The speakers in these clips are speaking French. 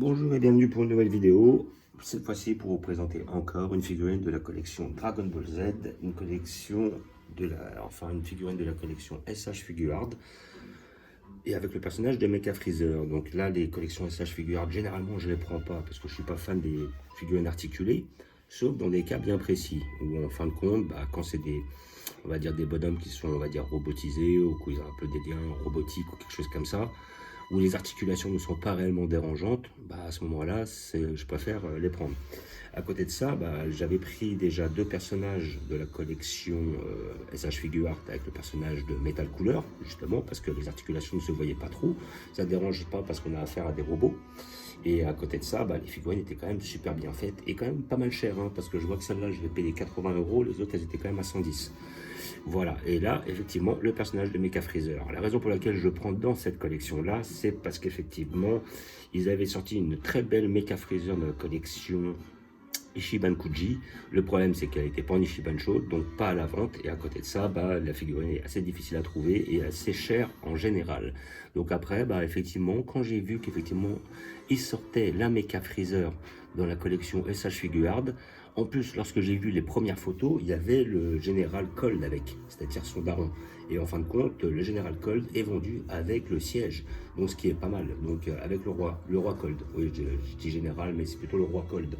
Bonjour et bienvenue pour une nouvelle vidéo. Cette fois-ci pour vous présenter encore une figurine de la collection Dragon Ball Z, une collection une figurine de la collection SH Figuarts et avec le personnage de Mecha Freezer. Donc là, les collections SH Figuarts, généralement je les prends pas parce que je suis pas fan des figurines articulées, sauf dans des cas bien précis où en fin de compte, quand c'est on va dire des bonhommes qui sont, on va dire, robotisés ou qu'ils ont un peu des liens robotiques ou quelque chose comme ça, où les articulations ne sont pas réellement dérangeantes, à ce moment-là, je préfère les prendre. À côté de ça, j'avais pris déjà deux personnages de la collection SH Figuarts avec le personnage de Metal Cooler, justement, parce que les articulations ne se voyaient pas trop. Ça ne dérange pas parce qu'on a affaire à des robots. Et à côté de ça, les figurines étaient quand même super bien faites et quand même pas mal chères, hein, parce que je vois que celle-là, je vais payer 80 €, les autres, elles étaient quand même à 110. Voilà, et là, effectivement, le personnage de Mecha Freezer. La raison pour laquelle je le prends dans cette collection-là, c'est parce qu'effectivement, ils avaient sorti une très belle Mecha Freezer dans la collection Ichiban Kuji. Le problème, c'est qu'elle n'était pas en Ichiban Show, donc pas à la vente. Et à côté de ça, la figurine est assez difficile à trouver et assez chère en général. Donc après, effectivement, quand j'ai vu qu'effectivement, il sortait la Mecha Freezer dans la collection SH Figuarts, en plus, lorsque j'ai vu les premières photos, il y avait le Général Cold avec, c'est-à-dire son daron. Et en fin de compte, le Général Cold est vendu avec le siège, donc ce qui est pas mal. Donc avec le roi Cold. Oui, je dis Général, mais c'est plutôt le roi Cold.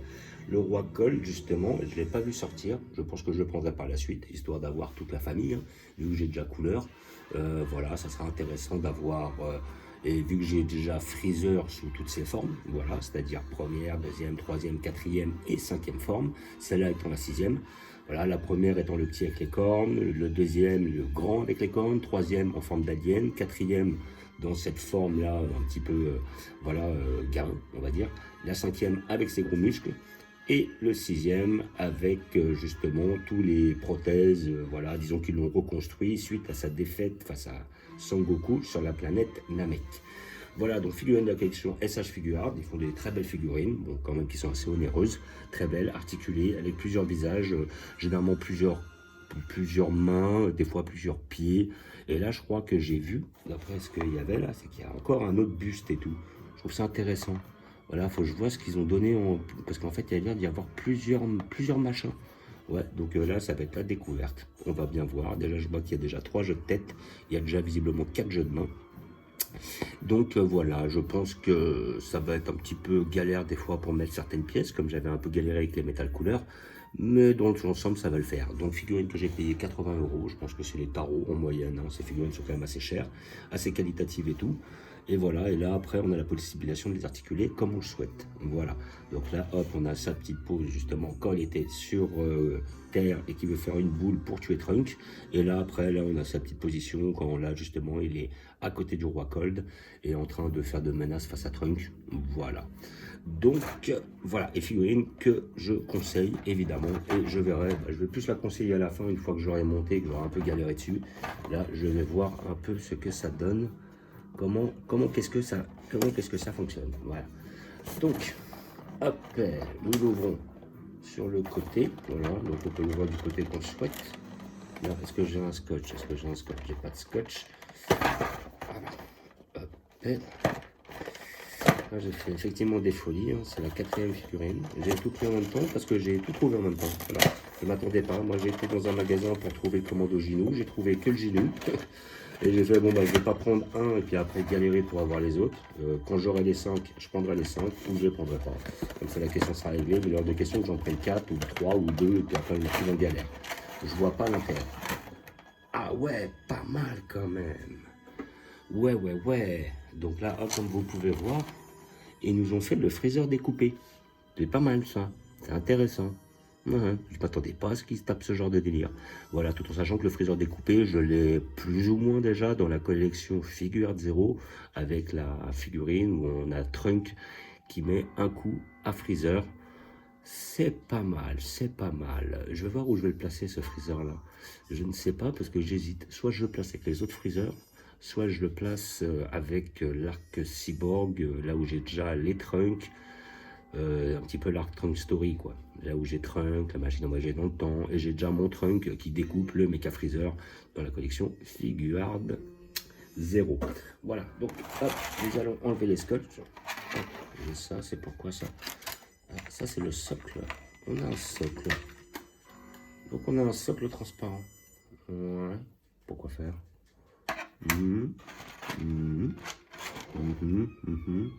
Le roi Cold, justement, je ne l'ai pas vu sortir. Je pense que je le prendrai par la suite, histoire d'avoir toute la famille, hein, vu que j'ai déjà couleur. Voilà, ça sera intéressant d'avoir... et vu que j'ai déjà Freezer sous toutes ses formes, voilà, c'est-à-dire première, deuxième, troisième, quatrième et cinquième forme, celle-là étant la sixième. Voilà, la première étant le petit avec les cornes, le deuxième, le grand avec les cornes, troisième en forme d'alien, quatrième dans cette forme-là, un petit peu, gamin, on va dire, la cinquième avec ses gros muscles, et le sixième avec justement tous les prothèses, voilà, disons qu'ils l'ont reconstruit suite à sa défaite face à Son Goku sur la planète Namek. Voilà, donc figurines de la collection SH Figuarts, ils font des très belles figurines, bon quand même qui sont assez onéreuses, très belles, articulées, avec plusieurs visages, généralement plusieurs mains, des fois plusieurs pieds. Et là, je crois que j'ai vu, d'après ce qu'il y avait là, c'est qu'il y a encore un autre buste et tout. Je trouve ça intéressant. Voilà, faut que je vois ce qu'ils ont donné, parce qu'en fait, il y a l'air d'y avoir plusieurs machins. Ouais, donc là, ça va être la découverte. On va bien voir. Déjà, je vois qu'il y a déjà 3 jeux de tête. Il y a déjà visiblement 4 jeux de main. Donc voilà, je pense que ça va être un petit peu galère des fois pour mettre certaines pièces, comme j'avais un peu galéré avec les Metal Coolers. Mais dans l'ensemble, ça va le faire. Donc figurines que j'ai payé 80 €, je pense que c'est les tarots en moyenne, hein. Ces figurines sont quand même assez chères, assez qualitatives et tout. Et voilà, et là après on a la possibilité de les articuler comme on le souhaite. Voilà, donc là hop, on a sa petite pose justement quand il était sur terre et qui veut faire une boule pour tuer Trunk. Et là après, là on a sa petite position quand là justement il est à côté du roi Cold et en train de faire de menaces face à Trunk. Voilà. Donc voilà, et figurine que je conseille évidemment, et je verrai, je vais plus la conseiller à la fin une fois que j'aurai monté et que j'aurai un peu galéré dessus. Là je vais voir un peu ce que ça donne, qu'est-ce que ça fonctionne. Voilà, donc hop, nous l'ouvrons sur le côté, voilà, donc on peut l'ouvrir du côté qu'on souhaite. Là, est-ce que j'ai un scotch? J'ai pas de scotch. Voilà. Hop. Là, j'ai fait effectivement des folies, hein. C'est la 4e figurine. J'ai tout pris en même temps parce que j'ai tout trouvé en même temps. Voilà. Je ne m'attendais pas. Moi, j'ai été dans un magasin pour trouver le commando Ginou. J'ai trouvé que le Ginou. Et j'ai fait, bon, je ne vais pas prendre un et puis après galérer pour avoir les autres. Quand j'aurai les 5, je prendrai les 5 ou je ne les prendrai pas. Comme ça, la question sera réglée. Mais l'heure de question que j'en prenne 4 ou 3 ou 2 et puis après, je me retrouve en galère. Je vois pas l'intérêt. Ah ouais, pas mal quand même. Ouais. Donc là, hop, comme vous pouvez voir, ils nous ont fait le Freezer découpé. C'est pas mal ça, c'est intéressant. Je ne m'attendais pas à ce qu'ils se tapent ce genre de délire. Voilà, tout en sachant que le Freezer découpé, je l'ai plus ou moins déjà dans la collection Figuarts Zero, avec la figurine où on a Trunk qui met un coup à Freezer. C'est pas mal, c'est pas mal. Je vais voir où je vais le placer ce Freezer là. Je ne sais pas parce que j'hésite. Soit je le place avec les autres Freezer, soit je le place avec l'arc Cyborg, là où j'ai déjà les Trunks, un petit peu l'arc Trunk Story, quoi. Là où j'ai Trunk, la machine à voyager dans le temps, et j'ai déjà mon Trunk qui découpe le Mecha Freezer dans la collection Figuarts Zero. Voilà, donc hop, nous allons enlever les scotch. Hop, Et ça, c'est pourquoi ça? Ah, ça, c'est le socle. On a un socle. Donc, on a un socle transparent. Ouais. Pourquoi faire? Mhm. Mhm.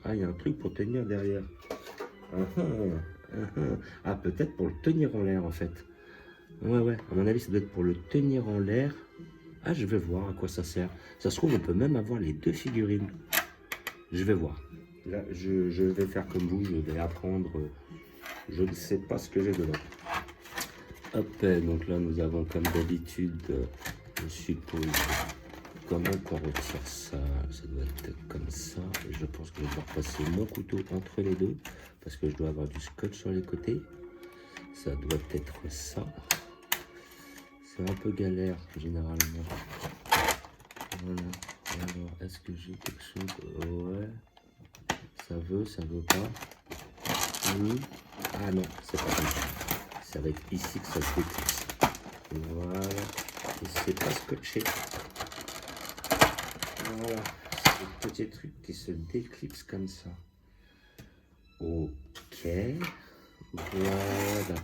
Ah, il y a un truc pour tenir derrière. Ah, ah, ah. Ah, peut-être pour le tenir en l'air, en fait. Ouais. À mon avis, ça doit être pour le tenir en l'air. Ah, je vais voir à quoi ça sert. Ça se trouve, on peut même avoir les deux figurines. Je vais voir. Là, je vais faire comme vous. Je vais apprendre. Je ne sais pas ce que j'ai dedans. Hop, donc là, nous avons comme d'habitude, je suppose, comment on retire ça? Ça doit être comme ça. Et je pense que je dois repasser mon couteau entre les deux. Parce que je dois avoir du scotch sur les côtés. Ça doit être ça. C'est un peu galère, généralement. Voilà. Alors, est-ce que j'ai quelque chose? Ouais. Ça veut pas. Ah non, c'est pas comme ça. Ça va être ici que ça se déclipse. Voilà. Et c'est pas scotché. Voilà. C'est le petit truc qui se déclipse comme ça. Ok. Voilà.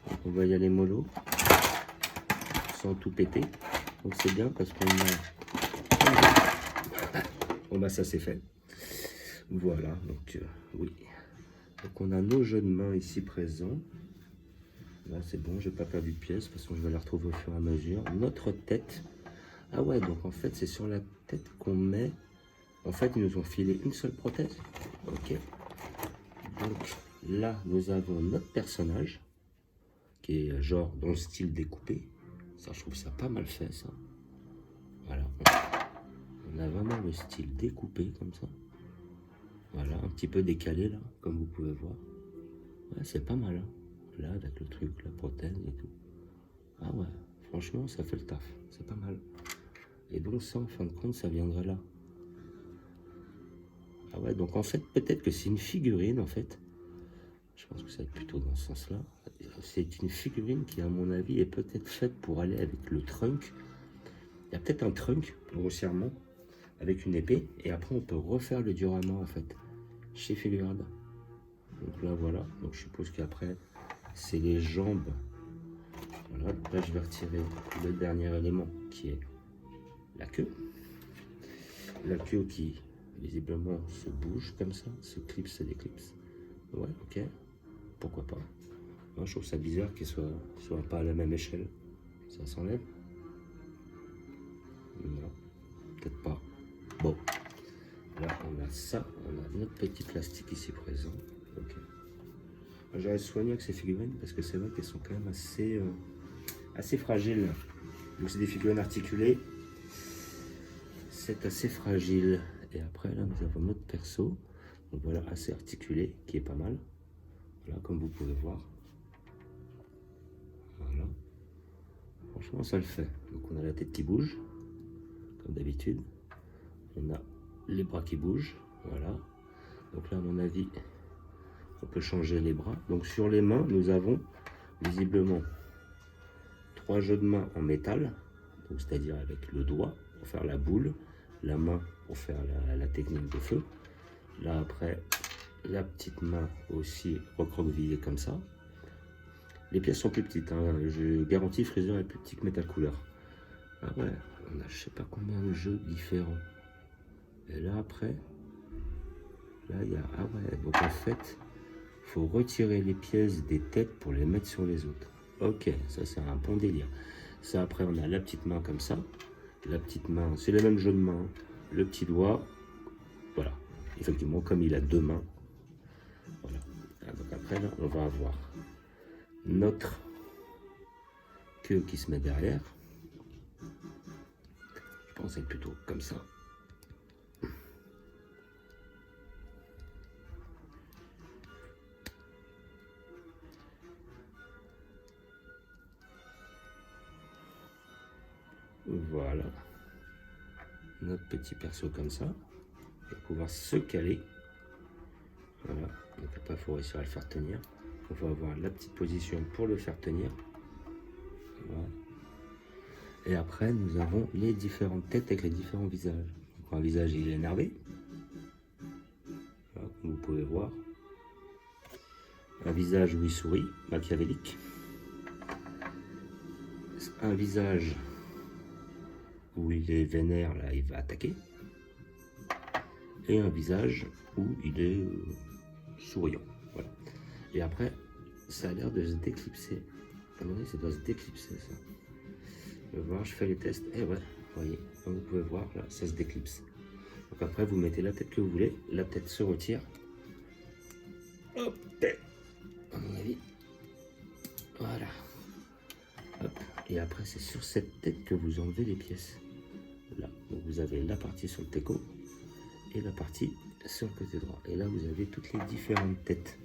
Donc on va y aller mollo. Sans tout péter. Donc c'est bien parce qu'on a... Bon bah ça c'est fait. Voilà. Donc oui. Donc on a nos jeux de main ici présents. Là c'est bon, j'ai pas perdu de pièces parce que je vais la retrouver au fur et à mesure. Notre tête. Ah ouais, donc en fait c'est sur la tête qu'on met. En fait ils nous ont filé une seule prothèse. Ok. Donc là nous avons notre personnage qui est genre dans le style découpé. Ça je trouve ça pas mal fait ça. Voilà. On a vraiment le style découpé comme ça. Voilà, un petit peu décalé là, comme vous pouvez voir. Ouais, c'est pas mal, hein. Là, avec le truc, la prothèse et tout. Ah ouais, franchement, ça fait le taf. C'est pas mal. Et donc ça, en fin de compte, ça viendrait là. Ah ouais, donc en fait, peut-être que c'est une figurine, en fait. Je pense que ça va être plutôt dans ce sens-là. C'est une figurine qui, à mon avis, est peut-être faite pour aller avec le trunk. Il y a peut-être un trunk, grossièrement, avec une épée. Et après, on peut refaire le diorama, en fait, chez Figuarts. Donc là, voilà. Donc je suppose qu'après, c'est les jambes. Voilà. Donc là, je vais retirer le dernier élément qui est la queue. La queue qui, visiblement, se bouge comme ça. Se clipse, se déclipse. Ouais, ok. Pourquoi pas. Moi, je trouve ça bizarre qu'il soit pas à la même échelle. Ça s'enlève? Non, peut-être pas. Bon. Là, on a ça. On a notre petit plastique ici présent. Ok. J'aurais soigné avec ces figurines parce que c'est vrai qu'elles sont quand même assez fragiles. Donc c'est des figurines articulées. C'est assez fragile. Et après là nous avons notre perso. Donc voilà, assez articulé, qui est pas mal. Voilà, comme vous pouvez voir. Voilà. Franchement ça le fait. Donc on a la tête qui bouge, comme d'habitude. On a les bras qui bougent. Voilà. Donc là à mon avis, on peut changer les bras. Donc sur les mains, nous avons visiblement 3 jeux de main en métal, c'est-à-dire avec le doigt pour faire la boule, la main pour faire la technique de feu. Là après, la petite main aussi recroquevillée comme ça. Les pièces sont plus petites, hein. Je garantis Freezer est plus petit que Metal Cooler. Ah ouais, on a je sais pas combien de jeux différents. Et là après, là il y a, ah ouais, donc en fait, faut retirer les pièces des têtes pour les mettre sur les autres. Ok, ça c'est un bon délire. Ça après on a la petite main comme ça. La petite main, c'est le même jeu de main. Le petit doigt, voilà. Effectivement, comme il a 2 mains. Voilà. Donc après là, on va avoir notre queue qui se met derrière. Je pense être plutôt comme ça. Voilà. Notre petit perso comme ça. Il va pouvoir se caler. Voilà. Donc après, il faut réussir à le faire tenir. On va avoir la petite position pour le faire tenir. Voilà. Et après, nous avons les différentes têtes avec les différents visages. Donc, un visage, il est énervé. Voilà, vous pouvez voir. Un visage où il sourit, machiavélique. Un visage où il est vénère, là il va attaquer. Et un visage où il est souriant. Voilà. Et après, ça a l'air de se déclipser. À mon avis, ça doit se déclipser, ça. Je vais voir, je fais les tests. Et ouais, vous voyez, comme vous pouvez voir, là, ça se déclipse. Donc après, vous mettez la tête que vous voulez. La tête se retire. Hop, à mon avis. Voilà. Hop. Et après, c'est sur cette tête que vous enlevez les pièces. Là, donc vous avez la partie sur le teco et la partie sur le côté droit. Et là, vous avez toutes les différentes têtes.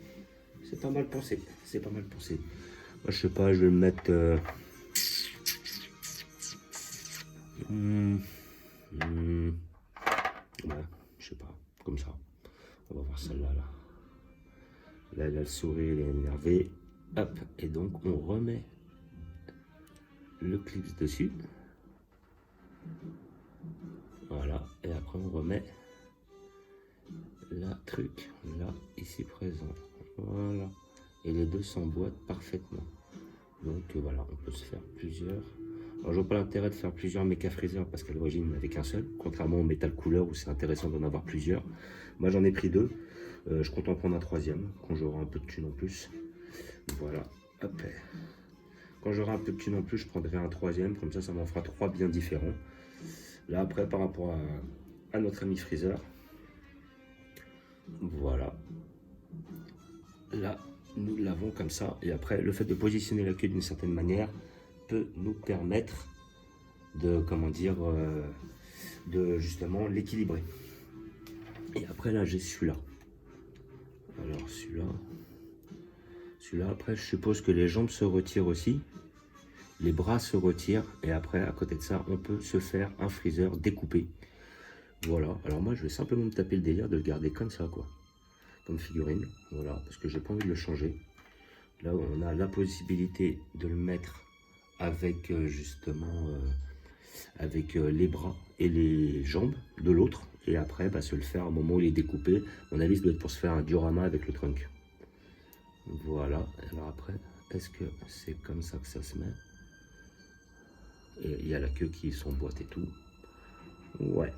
C'est pas mal pensé. C'est pas mal pensé. Moi, je sais pas, je vais le mettre... Ouais, je sais pas, comme ça. On va voir celle-là, là. Là, elle a le sourire, elle est énervée. Hop, et donc, on remet le clip dessus. Voilà, et après, on remet la truc, là, ici présent. Voilà, et les deux s'emboîtent parfaitement. Donc, voilà, on peut se faire plusieurs. Alors, je vois pas l'intérêt de faire plusieurs méca freezer parce qu'à l'origine, il n'y en avait qu'un seul. Contrairement au métal couleur où c'est intéressant d'en avoir plusieurs. Moi, j'en ai pris deux. Je compte en prendre un troisième quand j'aurai un peu de thune en plus. Voilà. Hop. Quand j'aurai un peu de thune en plus, je prendrai un troisième. Comme ça m'en fera trois bien différents. Là, après, par rapport à notre ami freezer. Voilà. Là, nous l'avons comme ça. Et après, le fait de positionner la queue d'une certaine manière peut nous permettre de, comment dire, de justement l'équilibrer. Et après là j'ai celui-là. Alors celui-là après je suppose que les jambes se retirent aussi, les bras se retirent et après à côté de ça on peut se faire un freezer découpé. Voilà, alors moi je vais simplement me taper le délire de le garder comme ça quoi, comme figurine, voilà, parce que j'ai pas envie de le changer. Là on a la possibilité de le mettre avec justement avec les bras et les jambes de l'autre et après se le faire au moment où il est découpé. À mon avis ça doit être pour se faire un diorama avec le trunk. Voilà, alors après est-ce que c'est comme ça que ça se met? Et il y a la queue qui s'emboîte et tout. Ouais,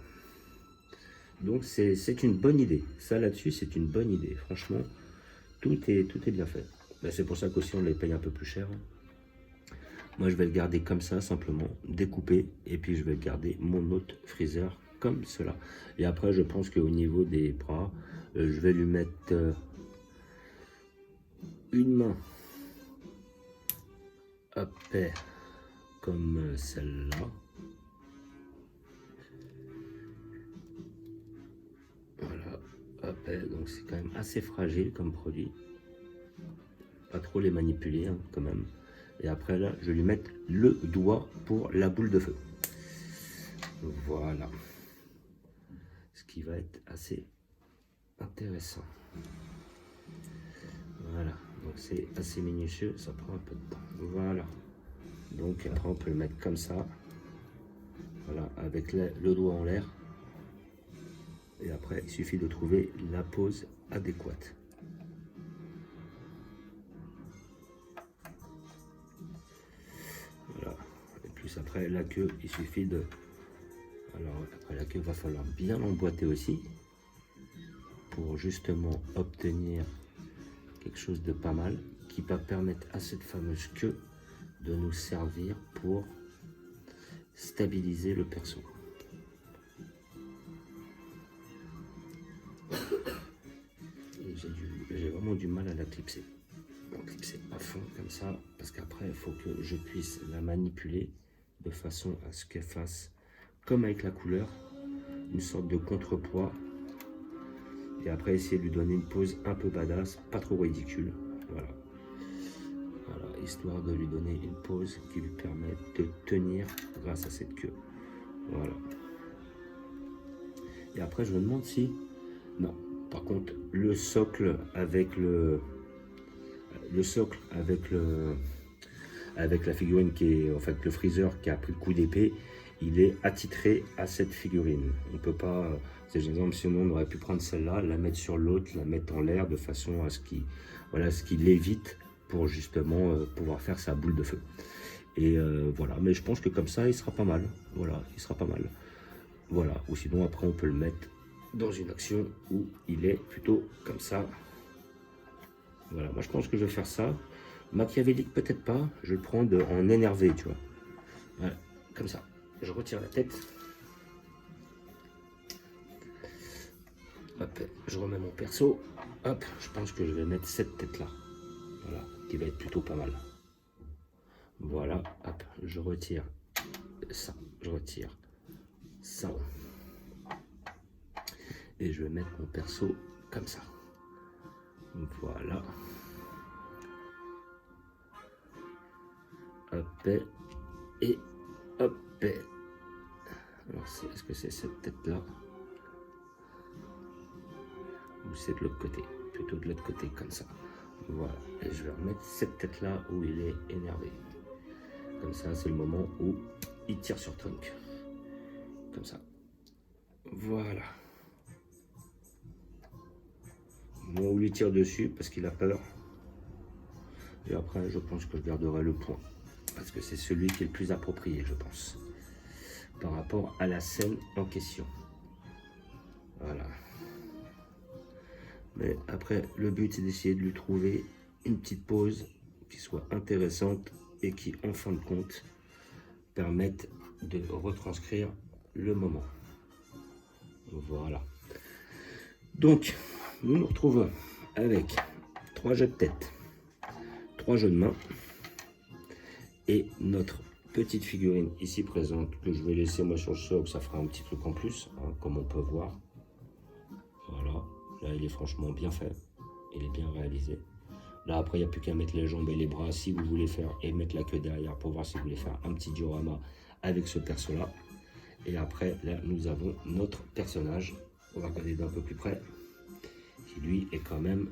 donc c'est une bonne idée, ça là-dessus c'est une bonne idée, franchement tout est bien fait. C'est pour ça qu'aussi on les paye un peu plus cher. Moi, je vais le garder comme ça, simplement, découpé. Et puis, je vais garder mon autre freezer comme cela. Et après, je pense qu'au niveau des bras, je vais lui mettre une main. Hop, comme celle-là. Voilà, hop, donc c'est quand même assez fragile comme produit. Pas trop les manipuler, hein, quand même. Et après là, je vais lui mettre le doigt pour la boule de feu. Voilà. Ce qui va être assez intéressant. Voilà. Donc c'est assez minutieux, ça prend un peu de temps. Voilà. Donc après on peut le mettre comme ça. Voilà, avec le doigt en l'air. Et après, il suffit de trouver la pose adéquate. Voilà. Et plus après la queue, il suffit de... Alors après la queue, il va falloir bien l'emboîter aussi pour justement obtenir quelque chose de pas mal qui va permettre à cette fameuse queue de nous servir pour stabiliser le perso. J'ai vraiment du mal à la clipser. Donc clipser à fond comme ça parce qu'après il faut que je puisse la manipuler de façon à ce qu'elle fasse comme avec la couleur une sorte de contrepoids et après essayer de lui donner une pose un peu badass, pas trop ridicule. Voilà, histoire de lui donner une pose qui lui permette de tenir grâce à cette queue. Voilà. Et après je me demande si non, par contre le socle avec avec la figurine qui est en fait le freezer qui a pris le coup d'épée, il est attitré à cette figurine. On peut pas, C'est exemple, sinon on aurait pu prendre celle-là, la mettre sur l'autre, la mettre en l'air de façon à ce qu'il l'évite pour justement pouvoir faire sa boule de feu. Et voilà, mais je pense que comme ça, il sera pas mal. Voilà, il sera pas mal. Voilà, ou sinon après on peut le mettre dans une action où il est plutôt comme ça. Voilà, moi je pense que je vais faire ça. Machiavélique peut-être pas, je vais le prendre en énervé, tu vois. Voilà, comme ça. Je retire la tête. Hop, je remets mon perso. Hop, je pense que je vais mettre cette tête-là. Voilà, qui va être plutôt pas mal. Voilà, hop, je retire ça, je retire ça. Et je vais mettre mon perso comme ça. Voilà. Hop, et hop. Alors, est-ce que c'est cette tête-là? Ou c'est de l'autre côté? Plutôt de l'autre côté, comme ça. Voilà, et je vais remettre cette tête-là où il est énervé. Comme ça, c'est le moment où il tire sur Trunk. Comme ça. Voilà. Moi, où il tire dessus parce qu'il a peur. Et après, je pense que je garderai le point. Parce que c'est celui qui est le plus approprié, je pense. Par rapport à la scène en question. Voilà. Mais après, le but, c'est d'essayer de lui trouver une petite pause qui soit intéressante et qui, en fin de compte, permettent de retranscrire le moment. Voilà. Donc, nous nous retrouvons avec 3 jeux de tête, 3 jeux de main et notre petite figurine ici présente que je vais laisser moi sur le socle, ça fera un petit truc en plus, hein, comme on peut voir. Voilà, là il est franchement bien fait, il est bien réalisé. Là après il n'y a plus qu'à mettre les jambes et les bras si vous voulez faire et mettre la queue derrière pour voir si vous voulez faire un petit diorama avec ce perso là. Et après là nous avons notre personnage, on va regarder d'un peu plus près, qui lui est quand même,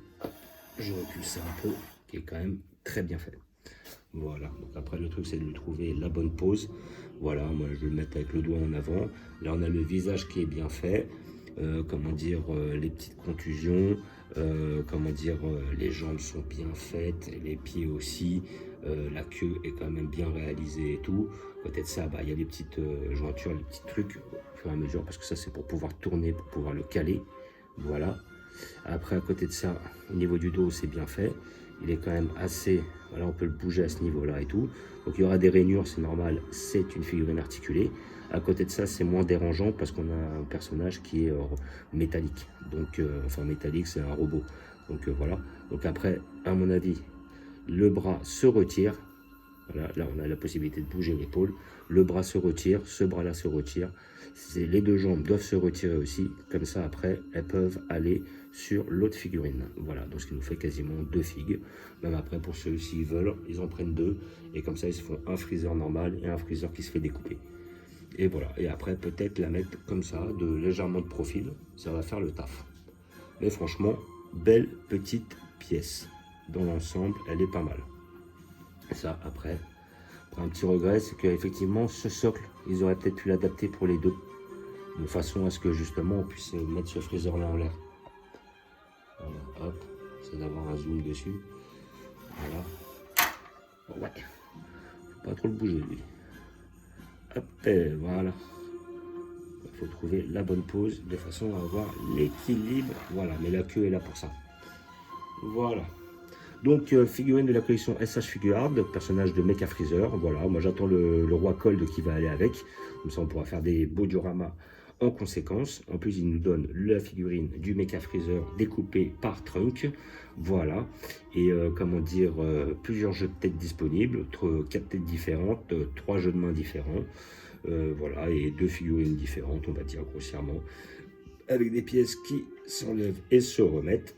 je recule ça un peu, qui est quand même très bien fait. Voilà, donc après le truc c'est de lui trouver la bonne pose. Voilà, moi je vais le mettre avec le doigt en avant. Là on a le visage qui est bien fait, comment dire, les petites contusions, comment dire, les jambes sont bien faites, les pieds aussi, la queue est quand même bien réalisée et tout. Peut-être ça, bah, il y a les petites jointures, les petits trucs au fur et à mesure, parce que ça c'est pour pouvoir tourner, pour pouvoir le caler. Voilà. Après à côté de ça, au niveau du dos c'est bien fait. Il est quand même assez, voilà, on peut le bouger à ce niveau-là et tout. Donc il y aura des rainures, c'est normal, c'est une figurine articulée. À côté de ça, c'est moins dérangeant parce qu'on a un personnage qui est métallique. Donc, enfin métallique, c'est un robot. Donc voilà. Donc après, à mon avis, le bras se retire. Voilà, là on a la possibilité de bouger l'épaule. Le bras se retire, ce bras-là se retire. Les 2 jambes doivent se retirer aussi. Comme ça, après, elles peuvent aller sur l'autre figurine. Voilà, donc ce qui nous fait quasiment 2 figues. Même après, pour ceux qui veulent, ils en prennent 2. Et comme ça, ils se font un freezer normal et un freezer qui se fait découper. Et voilà, et après, peut-être la mettre comme ça, légèrement de profil. Ça va faire le taf. Mais franchement, belle petite pièce. Dans l'ensemble, elle est pas mal. Et ça, après un petit regret, c'est qu'effectivement, ce socle, ils auraient peut-être pu l'adapter pour les 2. De façon à ce que justement on puisse mettre ce freezer là en l'air. Voilà, hop, c'est d'avoir un zoom dessus. Voilà. Ouais, faut pas trop le bouger lui. Hop, et voilà. Il faut trouver la bonne pose de façon à avoir l'équilibre. Voilà, mais la queue est là pour ça. Voilà. Donc, figurine de la collection SH Figuard, personnage de Mecha Freezer. Voilà, moi j'attends le roi Cold qui va aller avec. Comme ça, on pourra faire des beaux dioramas en conséquence. En plus, il nous donne la figurine du Mecha Freezer découpée par Trunk. Voilà. Et comment dire, plusieurs jeux de tête disponibles, 4 têtes différentes, 3 jeux de main différents. Voilà, et 2 figurines différentes, on va dire grossièrement, avec des pièces qui s'enlèvent et se remettent.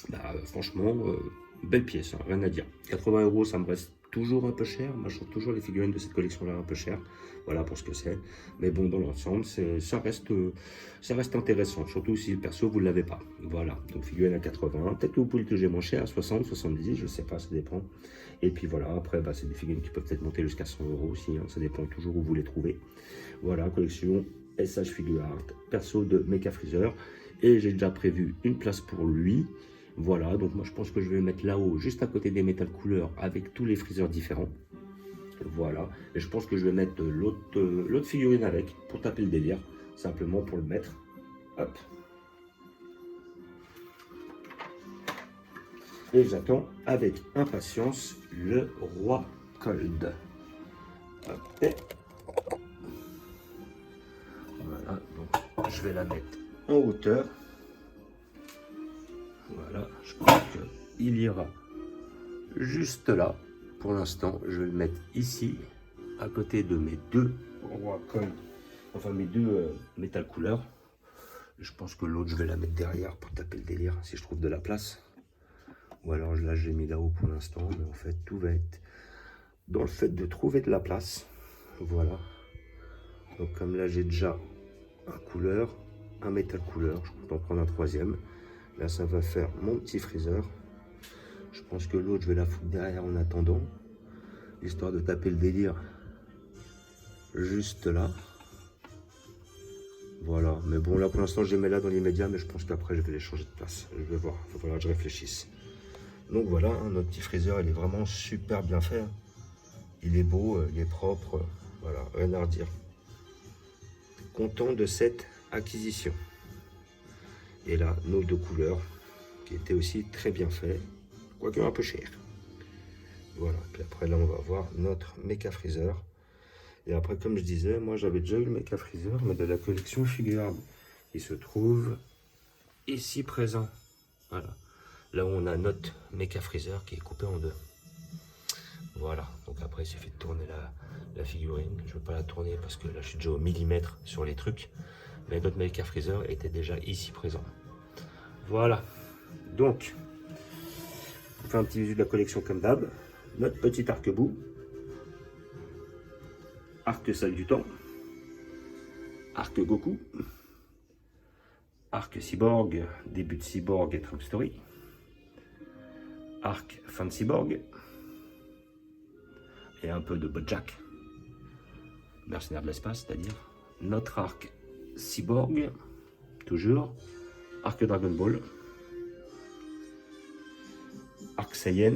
Bah, franchement, belle pièce, hein, rien à dire. 80 €, ça me reste toujours un peu cher. Moi, je trouve toujours les figurines de cette collection-là un peu chères. Voilà pour ce que c'est. Mais bon, dans l'ensemble, ça reste intéressant. Surtout si le perso, vous ne l'avez pas. Voilà, donc figurine à 80. Peut-être que vous pouvez le toucher moins cher, à 60, 70, je ne sais pas, ça dépend. Et puis voilà, après, bah, c'est des figurines qui peuvent peut-être monter jusqu'à 100 € aussi. Hein, ça dépend toujours où vous les trouvez. Voilà, collection SH Figuart, perso de Mecha Freezer. Et j'ai déjà prévu une place pour lui. Voilà, donc moi je pense que je vais le mettre là-haut, juste à côté des Metal Coolers, avec tous les freezers différents. Voilà, et je pense que je vais mettre l'autre figurine avec, pour taper le délire, simplement pour le mettre. Hop. Et j'attends avec impatience le roi Cold. Hop. Et voilà, donc je vais la mettre en hauteur. Voilà, je pense qu'il ira juste là. Pour l'instant, je vais le mettre ici, à côté de mes deux rois Cold, enfin mes deux Metal Coolers. Je pense que l'autre, je vais la mettre derrière pour taper le délire, si je trouve de la place. Ou alors là, j'ai mis là-haut pour l'instant, mais en fait, tout va être dans le fait de trouver de la place. Voilà. Donc comme là, j'ai déjà un couleur, un Metal Cooler, je compte en prendre un troisième. Là, ça va faire mon petit freezer. Je pense que l'autre, je vais la foutre derrière en attendant, histoire de taper le délire juste là. Voilà, mais bon, là pour l'instant, je les mets là dans l'immédiat, mais je pense qu'après, je vais les changer de place. Je vais voir, il va falloir que je réfléchisse. Donc voilà, hein, notre petit freezer, il est vraiment super bien fait. Hein. Il est beau, il est propre, voilà, rien à redire. Content de cette acquisition. Et là, nos deux couleurs, qui étaient aussi très bien faits, quoique un peu cher. Voilà, puis après là, on va voir notre Mecha Freezer. Et après, comme je disais, moi j'avais déjà eu le Mecha Freezer, mais de la collection Figuart. Il se trouve ici présent. Voilà. Là où on a notre Mecha Freezer qui est coupé en deux. Voilà. Donc après, il suffit de tourner la figurine. Je ne veux pas la tourner parce que là, je suis déjà au millimètre sur les trucs. Mais notre Mecha Freezer était déjà ici présent. Voilà. Donc, on fait un petit visu de la collection comme d'hab. Notre petit arc-bout. Arc Salle du Temps, Arc Goku, Arc Cyborg, début de Cyborg et Trunk Story, Arc fin de Cyborg, et un peu de Bojack, mercenaire de l'espace, c'est-à-dire notre Arc Cyborg, toujours, Arc Dragon Ball, Arc Saiyan,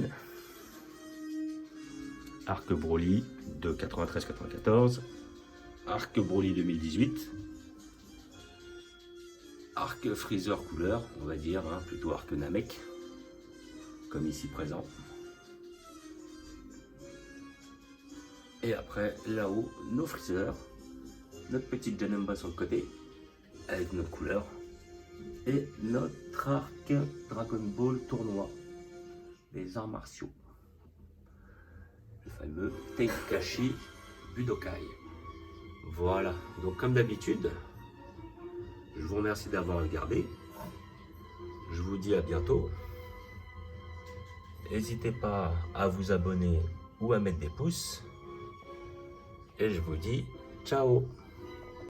Arc Broly de 93-94, Arc Broly 2018, Arc Freezer couleur, on va dire, hein, plutôt Arc Namek, comme ici présent. Et après, là-haut, nos Freezer, notre petite Janemba sur le côté, avec notre couleur, et notre Arc Dragon Ball tournoi des arts martiaux. Le fameux Tenkaichi Budokai. Voilà, donc comme d'habitude, je vous remercie d'avoir regardé. Je vous dis à bientôt. N'hésitez pas à vous abonner ou à mettre des pouces. Et je vous dis ciao.